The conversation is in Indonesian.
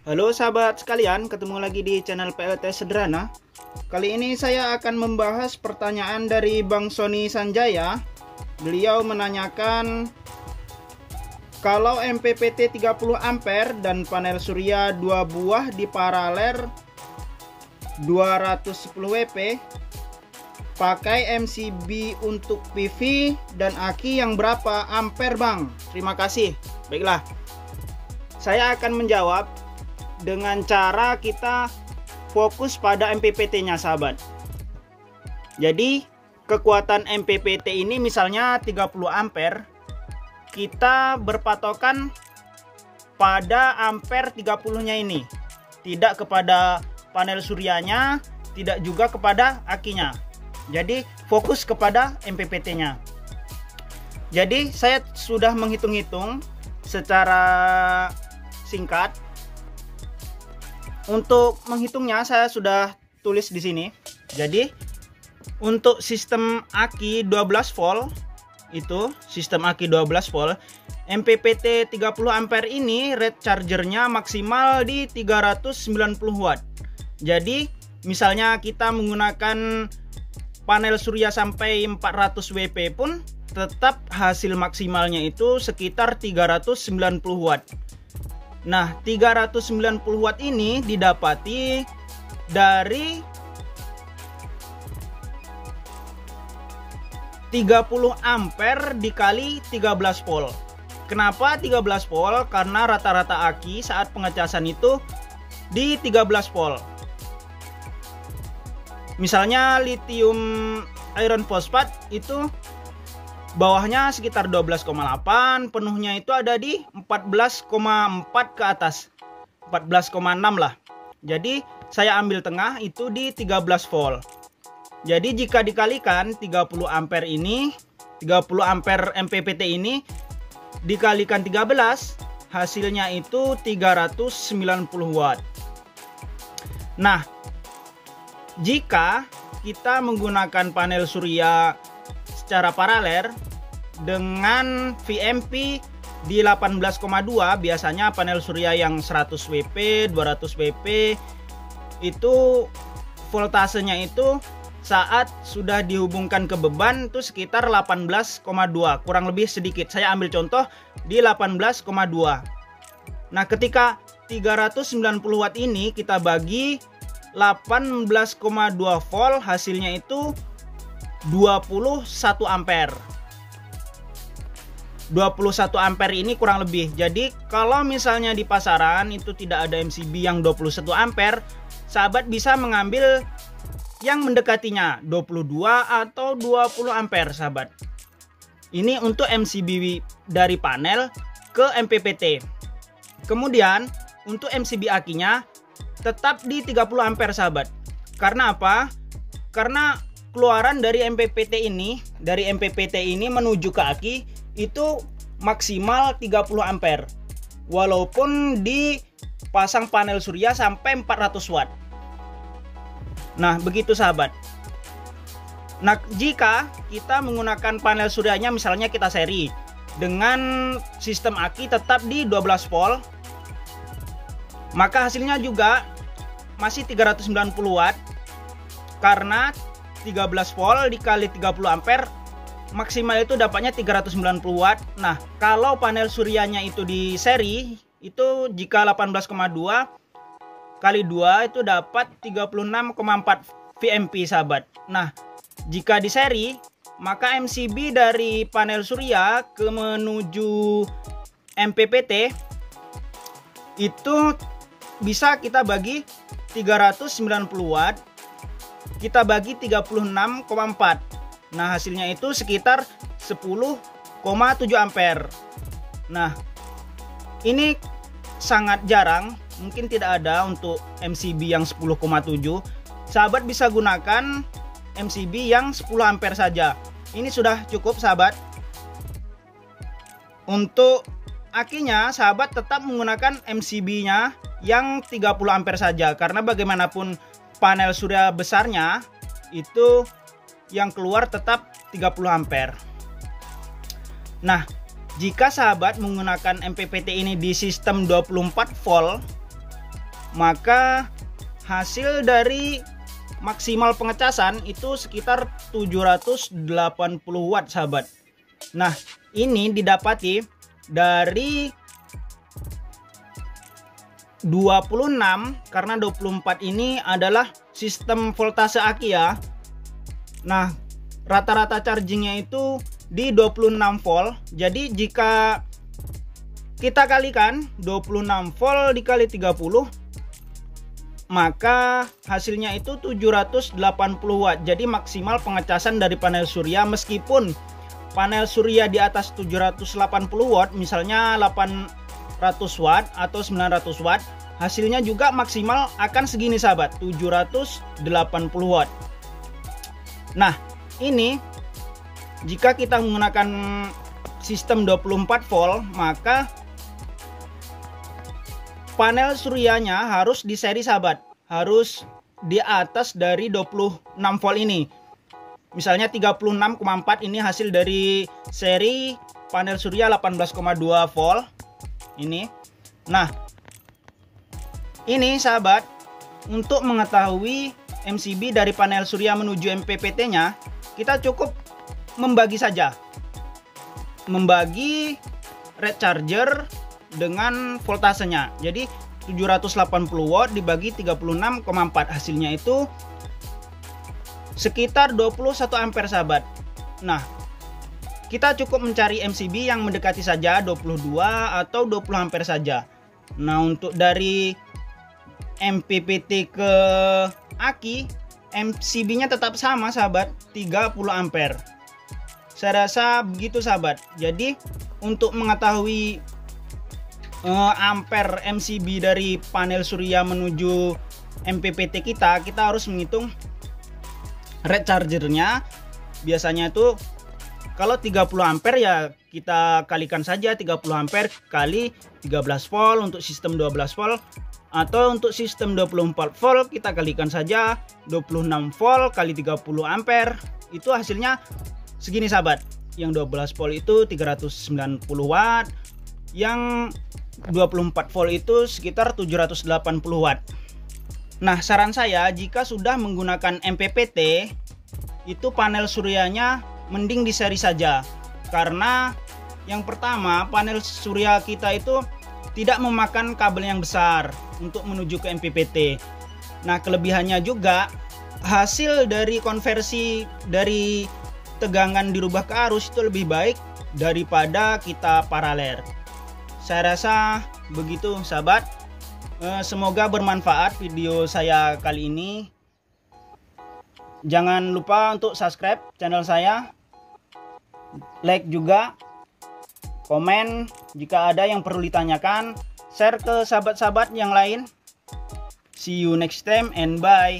Halo sahabat sekalian, ketemu lagi di channel PLT Sederhana. Kali ini saya akan membahas pertanyaan dari Bang Sony Sanjaya. Beliau menanyakan, kalau MPPT 30 ampere dan panel surya 2 buah di paralel 210 WP, pakai MCB untuk PV dan aki yang berapa ampere Bang? Terima kasih. Baiklah, saya akan menjawab dengan cara kita fokus pada MPPT-nya sahabat. Jadi kekuatan MPPT ini misalnya 30 ampere, kita berpatokan pada ampere 30-nya ini, tidak kepada panel suryanya, tidak juga kepada akinya. Jadi fokus kepada MPPT-nya. Jadi saya sudah menghitung-hitung secara singkat. Untuk menghitungnya saya sudah tulis di sini. Jadi untuk sistem aki 12 volt itu, sistem aki 12 volt, MPPT 30 ampere ini rate chargernya maksimal di 390 watt. Jadi misalnya kita menggunakan panel surya sampai 400 WP pun tetap hasil maksimalnya itu sekitar 390 watt. Nah, 390 watt ini didapati dari 30 ampere dikali 13 volt. Kenapa 13 volt? Karena rata-rata aki saat pengecasan itu di 13 volt. Misalnya lithium iron phosphate itu bawahnya sekitar 12,8, penuhnya itu ada di 14,4 ke atas, 14,6 lah. Jadi saya ambil tengah itu di 13 volt. Jadi jika dikalikan 30 ampere ini, 30 ampere MPPT ini dikalikan 13, hasilnya itu 390 watt. Nah, jika kita menggunakan panel surya secara paralel dengan VMP di 18,2, biasanya panel surya yang 100 WP, 200 WP itu voltasenya itu saat sudah dihubungkan ke beban itu sekitar 18,2, kurang lebih sedikit. Saya ambil contoh di 18,2. Nah, ketika 390 watt ini kita bagi 18,2 volt, hasilnya itu 21 ampere. 21 ampere ini kurang lebih. Jadi kalau misalnya di pasaran itu tidak ada MCB yang 21 ampere, sahabat bisa mengambil yang mendekatinya 22 atau 20 ampere sahabat. Ini untuk MCB dari panel ke MPPT. Kemudian untuk MCB akinya tetap di 30 ampere sahabat. Karena apa? Karena keluaran dari MPPT ini menuju ke aki itu maksimal 30 ampere. Walaupun dipasang panel surya sampai 400 watt. Nah, begitu sahabat. Nah, jika kita menggunakan panel suryanya misalnya kita seri dengan sistem aki tetap di 12 volt, maka hasilnya juga masih 390 watt. Karena 13 volt dikali 30 ampere maksimal itu dapatnya 390 watt. Nah, kalau panel suryanya itu di seri itu jika 18,2 kali 2 itu dapat 36,4 VMP sahabat. Nah, jika di seri maka MCB dari panel surya ke menuju MPPT itu bisa kita bagi 390 watt, kita bagi 36,4. Nah, hasilnya itu sekitar 10,7 ampere. Nah, ini sangat jarang, mungkin tidak ada untuk MCB yang 10,7. Sahabat bisa gunakan MCB yang 10 ampere saja. Ini sudah cukup sahabat. Untuk akinya sahabat tetap menggunakan MCB-nya yang 30 ampere saja, karena bagaimanapun panel surya besarnya itu yang keluar tetap 30 ampere. Nah, jika sahabat menggunakan MPPT ini di sistem 24 volt, maka hasil dari maksimal pengecasan itu sekitar 780 watt sahabat. Nah, ini didapati dari 26 karena 24 ini adalah sistem voltase aki ya. Nah, rata-rata chargingnya itu di 26 volt. Jadi jika kita kalikan 26 volt dikali 30, maka hasilnya itu 780 watt. Jadi maksimal pengecasan dari panel surya, meskipun panel surya di atas 780 watt, misalnya 800 watt atau 900 watt, hasilnya juga maksimal akan segini sahabat, 780 watt. Nah, ini jika kita menggunakan sistem 24 volt, maka panel suryanya harus di seri sahabat, harus di atas dari 26 volt ini. Misalnya 36,4 ini hasil dari seri panel surya 18,2 volt ini. Nah, ini sahabat, untuk mengetahui MCB dari panel surya menuju MPPT nya, kita cukup membagi saja, membagi red charger dengan voltasenya. Jadi 780 watt dibagi 36,4, hasilnya itu sekitar 21 ampere sahabat. Nah, kita cukup mencari MCB yang mendekati saja 22 atau 20 ampere saja. Nah, untuk dari MPPT ke aki, MCB-nya tetap sama sahabat, 30 ampere. Saya rasa begitu sahabat. Jadi untuk mengetahui ampere MCB dari panel surya menuju MPPT kita harus menghitung red chargernya. Biasanya itu kalau 30 ampere ya kita kalikan saja 30 ampere kali 13 volt untuk sistem 12 volt, atau untuk sistem 24 volt kita kalikan saja 26 volt kali 30 ampere. Itu hasilnya segini sahabat. Yang 12 volt itu 390 watt, yang 24 volt itu sekitar 780 watt. Nah, saran saya jika sudah menggunakan MPPT, itu panel suryanya mending di seri saja. Karena yang pertama, panel surya kita itu tidak memakan kabel yang besar untuk menuju ke MPPT. Nah, kelebihannya juga hasil dari konversi dari tegangan dirubah ke arus itu lebih baik daripada kita paralel. Saya rasa begitu sahabat. Semoga bermanfaat video saya kali ini. Jangan lupa untuk subscribe channel saya, like juga, komen jika ada yang perlu ditanyakan, share ke sahabat-sahabat yang lain. See you next time and bye.